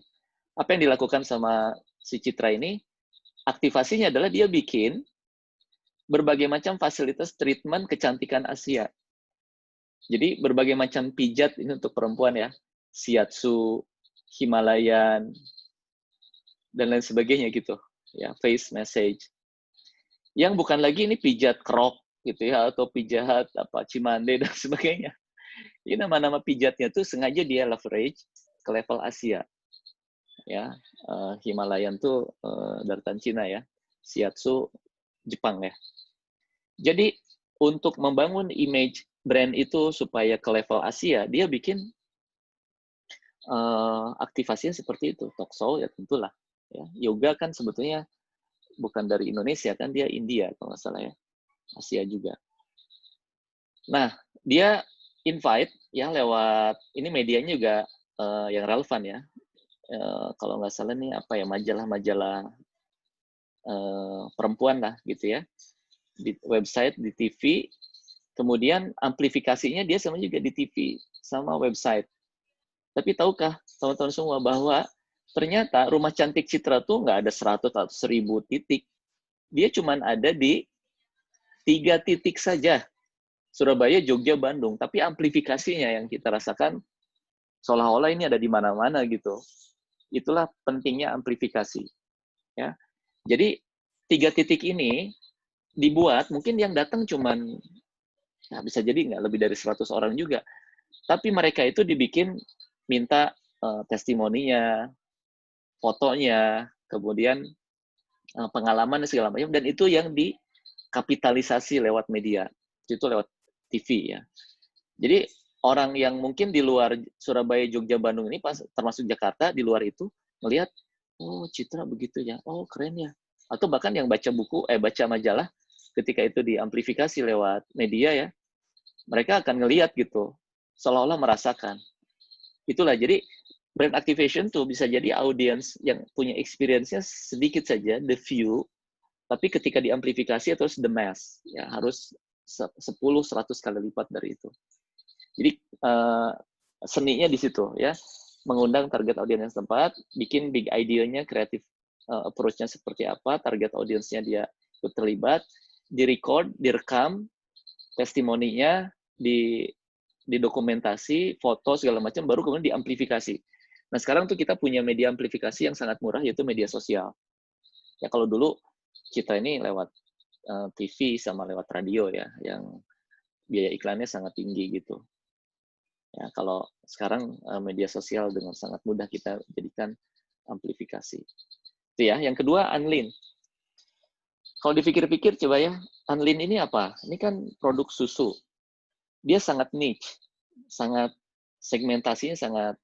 Apa yang dilakukan sama si Citra ini, aktivasinya adalah dia bikin berbagai macam fasilitas treatment kecantikan Asia. Jadi berbagai macam pijat ini untuk perempuan ya, shiatsu, Himalayan, dan lain sebagainya gitu, ya, face massage. Yang bukan lagi ini pijat krok gitu ya, atau pijat apa Cimande dan sebagainya. Ini nama-nama pijatnya tuh sengaja dia leverage ke level Asia. Ya, Himalayan tuh daratan Cina ya, shiatsu Jepang ya. Jadi untuk membangun image brand itu supaya ke level Asia, dia bikin aktivasinya seperti itu. Talk show ya tentulah. Ya. Yoga kan sebetulnya bukan dari Indonesia kan, dia India kalau nggak salah ya, Asia juga. Nah, dia invite ya lewat ini, medianya juga yang relevan ya. Kalau nggak salah nih apa ya, majalah-majalah perempuan lah gitu ya, di website, di TV, kemudian amplifikasinya dia sama juga di TV sama website. Tapi tahukah teman-teman semua bahwa ternyata rumah cantik Citra tuh nggak ada 100 atau 1000 titik. Dia cuma ada di 3 titik saja. Surabaya, Jogja, Bandung. Tapi amplifikasinya yang kita rasakan seolah-olah ini ada di mana-mana gitu. Itulah pentingnya amplifikasi. Ya. Jadi 3 titik ini dibuat, mungkin yang datang cuman ya bisa jadi nggak lebih dari 100 orang juga. Tapi mereka itu dibikin minta testimoninya, fotonya, kemudian pengalaman dan segala macam, dan itu yang dikapitalisasi lewat media. Itu lewat TV ya. Jadi orang yang mungkin di luar Surabaya, Jogja, Bandung ini, termasuk Jakarta, di luar itu melihat, oh Citra begitu ya, oh keren ya. Atau bahkan yang baca baca majalah, ketika itu diamplifikasi lewat media ya, mereka akan ngelihat gitu, seolah-olah merasakan. Itulah, jadi brand activation tuh bisa jadi audience yang punya experience-nya sedikit saja, the few, tapi ketika diamplifikasi terus the mass, ya harus 10-100 kali lipat dari itu. Jadi seninya di situ ya, mengundang target audiens yang tepat, bikin big idea-nya, kreatif approach-nya seperti apa, target audiensnya dia terlibat, direcord, direkam, testimoninya, didokumentasi, foto segala macam, baru kemudian diamplifikasi. Nah sekarang tuh kita punya media amplifikasi yang sangat murah, yaitu media sosial. Ya kalau dulu kita ini lewat TV sama lewat radio ya, yang biaya iklannya sangat tinggi gitu. Ya, kalau sekarang media sosial dengan sangat mudah kita jadikan amplifikasi. Itu ya. Yang kedua, Anlin. Kalau dipikir-pikir coba ya, Anlin ini apa? Ini kan produk susu. Dia sangat niche, sangat segmentasinya sangat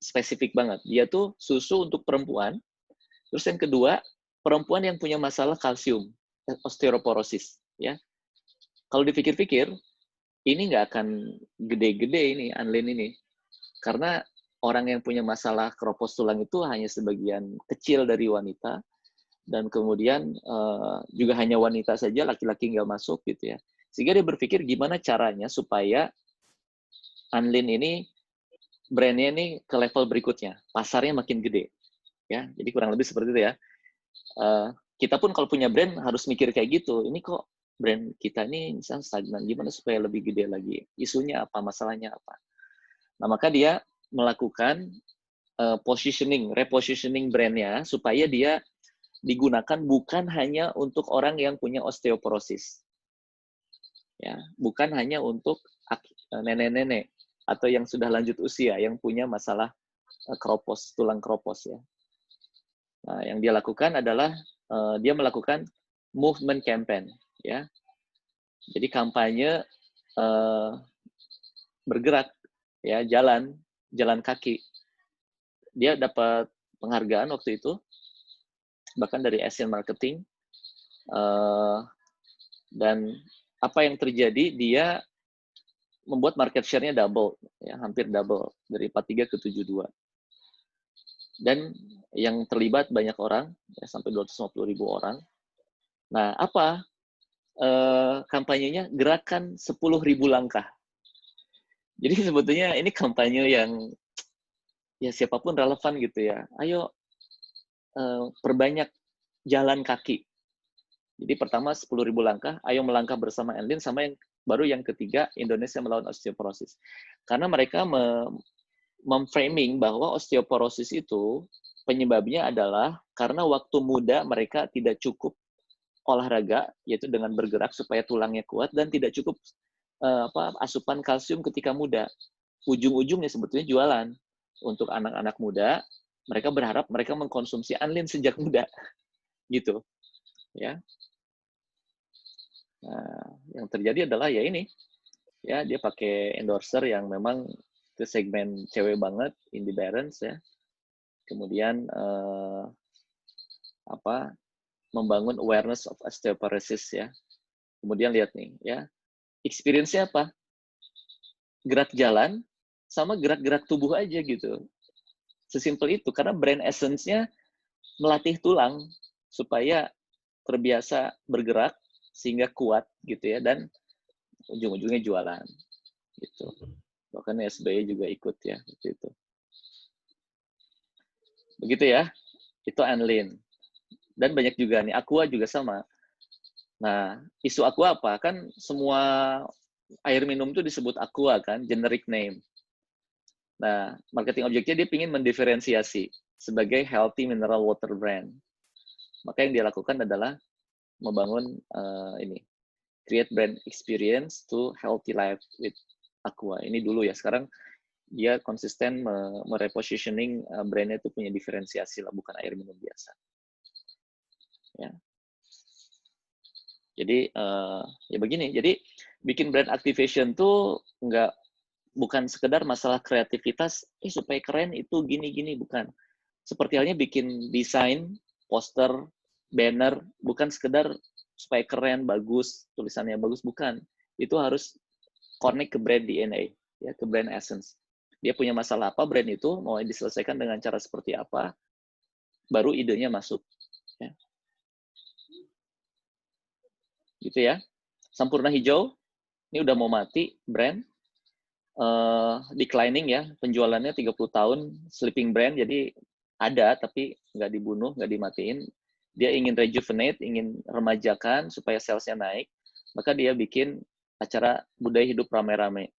spesifik banget. Dia tuh susu untuk perempuan. Terus yang kedua, perempuan yang punya masalah kalsium, osteoporosis. Ya, kalau dipikir-pikir, ini nggak akan gede-gede ini, Anlin ini. Karena orang yang punya masalah keropos tulang itu hanya sebagian kecil dari wanita, dan kemudian juga hanya wanita saja, laki-laki nggak masuk gitu ya. Sehingga dia berpikir gimana caranya supaya Anlin ini, brandnya ini ke level berikutnya, pasarnya makin gede. Ya, jadi kurang lebih seperti itu ya. Kita pun kalau punya brand harus mikir kayak gitu. Ini kok brand kita ini misalnya stagnan, gimana supaya lebih gede lagi? Isunya apa? Masalahnya apa? Nah, maka dia melakukan repositioning brandnya supaya dia digunakan bukan hanya untuk orang yang punya osteoporosis, ya, bukan hanya untuk nenek-nenek atau yang sudah lanjut usia yang punya masalah kropos, tulang kropos ya. Nah, yang dia lakukan adalah dia melakukan movement campaign, ya. Jadi kampanye bergerak, ya, jalan kaki. Dia dapat penghargaan waktu itu, bahkan dari Asian Marketing, dan apa yang terjadi, dia membuat market share-nya double, ya, hampir double, dari 43 ke 72. Dan yang terlibat banyak orang, ya, sampai 250.000 orang. Nah, apa kampanyenya? Gerakan 10.000 langkah. Jadi sebetulnya ini kampanye yang ya siapapun relevan gitu ya. Ayo perbanyak jalan kaki. Jadi pertama 10.000 langkah, ayo melangkah bersama Enlin, sama yang baru yang ketiga, Indonesia melawan osteoporosis. Karena mereka memframing bahwa osteoporosis itu penyebabnya adalah karena waktu muda mereka tidak cukup olahraga, yaitu dengan bergerak supaya tulangnya kuat, dan tidak cukup asupan kalsium ketika muda. Ujung-ujungnya sebetulnya jualan. Untuk anak-anak muda, mereka berharap mereka mengkonsumsi Anlin sejak muda, gitu, ya. Nah, yang terjadi adalah ya ini, ya, dia pakai endorser yang memang ke segmen cewek banget, Indy Barons ya. Kemudian membangun awareness of osteoporosis ya. Kemudian lihat nih, ya, experience-nya apa? Gerak jalan sama gerak-gerak tubuh aja gitu. Sesimpel itu, karena brand essence-nya melatih tulang supaya terbiasa bergerak sehingga kuat gitu ya, dan ujung-ujungnya jualan gitu. Bahkan SBY juga ikut ya itu. Begitu ya. Itu Anlin. Dan banyak juga nih, Aqua juga sama. Nah, isu Aqua apa? Kan semua air minum itu disebut Aqua kan, generic name. Nah, marketing objeknya dia ingin mendiferensiasi sebagai healthy mineral water brand. Maka yang dia lakukan adalah membangun create brand experience to healthy life with Aqua. Ini dulu ya, sekarang dia konsisten merepositioning brandnya itu punya diferensiasi lah, bukan air minum biasa. Ya. Jadi ya begini, jadi bikin brand activation tuh bukan sekedar masalah kreativitas, supaya keren itu gini-gini, bukan. Seperti halnya bikin desain, poster, banner, bukan sekedar supaya keren, bagus, tulisannya bagus, bukan. Itu harus connect ke brand DNA, ya, ke brand essence. Dia punya masalah apa, brand itu mau diselesaikan dengan cara seperti apa, baru idenya masuk. Ya. Gitu ya. Sampurna Hijau, ini udah mau mati, brand. Declining ya, penjualannya 30 tahun, sleeping brand, jadi ada tapi nggak dibunuh, nggak dimatiin. Dia ingin rejuvenate, ingin remajakan supaya salesnya naik, maka dia bikin acara budaya hidup rame-rame.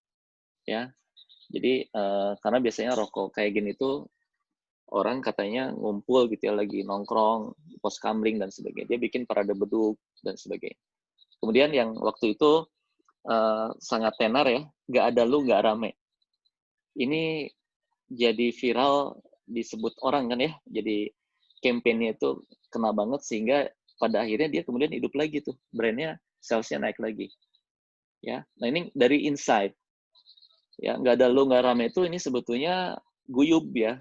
Ya, jadi karena biasanya rokok kayak gini tuh orang katanya ngumpul gitu ya, lagi nongkrong, pos kamling dan sebagainya. Dia bikin parade beduk dan sebagainya. Kemudian yang waktu itu sangat tenar ya, nggak ada lu nggak rame. Ini jadi viral, disebut orang kan ya, jadi campaign-nya itu kena banget sehingga pada akhirnya dia kemudian hidup lagi tuh, brand-nya, sales-nya naik lagi. Ya, nah ini dari insight. Ya, nggak ada lu nggak rame itu ini sebetulnya guyub ya,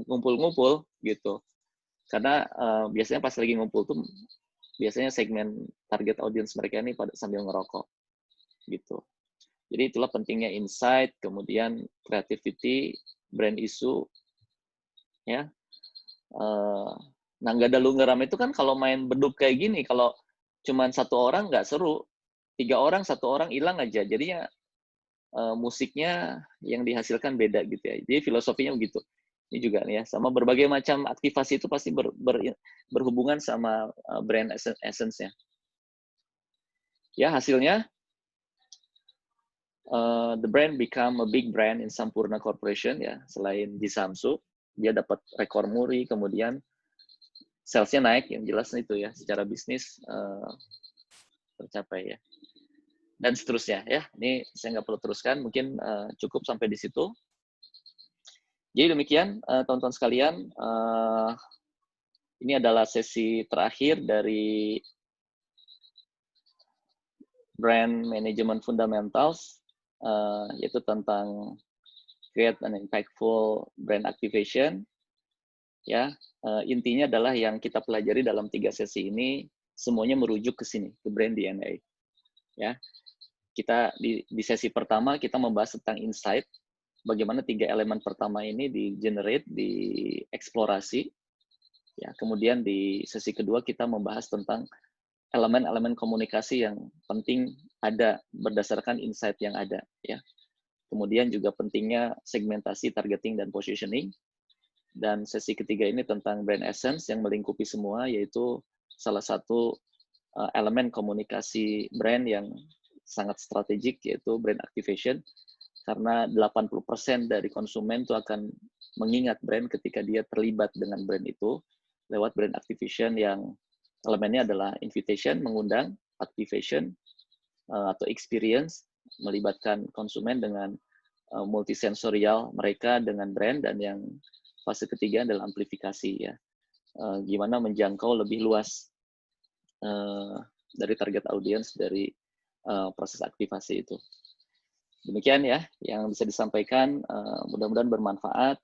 ngumpul-ngumpul gitu. Karena biasanya pas lagi ngumpul tuh biasanya segmen target audience mereka ini pada sambil ngerokok gitu. Jadi itulah pentingnya insight, kemudian creativity, brand issue, ya. Nah, nggak ada lu nggak rame itu kan kalau main beduk kayak gini, kalau cuman satu orang nggak seru, 3 orang, 1 orang hilang aja, jadinya musiknya yang dihasilkan beda gitu ya. Jadi filosofinya begitu. Ini juga nih ya, sama berbagai macam aktivasi itu pasti berhubungan sama brand essence-nya. Ya, hasilnya the brand become a big brand in Sampurna Corporation ya. Selain di Samsu, dia dapat rekor muri, kemudian salesnya naik, yang jelas itu ya. Secara bisnis tercapai ya. Dan seterusnya ya. Ini saya nggak perlu teruskan, mungkin cukup sampai di situ. Jadi demikian teman-teman sekalian, ini adalah sesi terakhir dari Brand Management Fundamentals, yaitu tentang create an impactful brand activation. Ya, intinya adalah yang kita pelajari dalam 3 sesi ini semuanya merujuk ke sini, ke brand DNA. Ya, kita di sesi pertama kita membahas tentang insight, bagaimana 3 elemen pertama ini di-generate, dieksplorasi. Ya, kemudian di sesi kedua kita membahas tentang elemen-elemen komunikasi yang penting ada berdasarkan insight yang ada. Ya, kemudian juga pentingnya segmentasi, targeting, dan positioning. Dan sesi ketiga ini tentang brand essence yang melingkupi semua, yaitu salah satu elemen komunikasi brand yang sangat strategik, yaitu brand activation. Karena 80% dari konsumen itu akan mengingat brand ketika dia terlibat dengan brand itu lewat brand activation yang elemennya adalah invitation, mengundang, activation, atau experience, melibatkan konsumen dengan multisensorial mereka dengan brand, dan yang fase ketiga adalah amplifikasi ya. Gimana menjangkau lebih luas dari target audience dari proses aktivasi itu. Demikian ya yang bisa disampaikan, mudah-mudahan bermanfaat.